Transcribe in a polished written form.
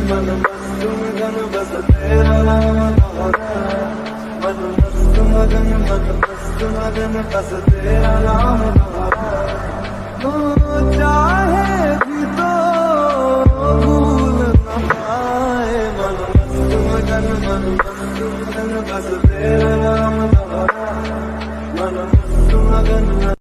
मन मस्त मगन बस तेरा नाम दोहराए, मन मस्त मगन बस तेरा नाम दोहराए। चाहे भी तो भूल न पाए, मन मस्त मगन बस तेरा नाम दोहराए, मन मस्त मगन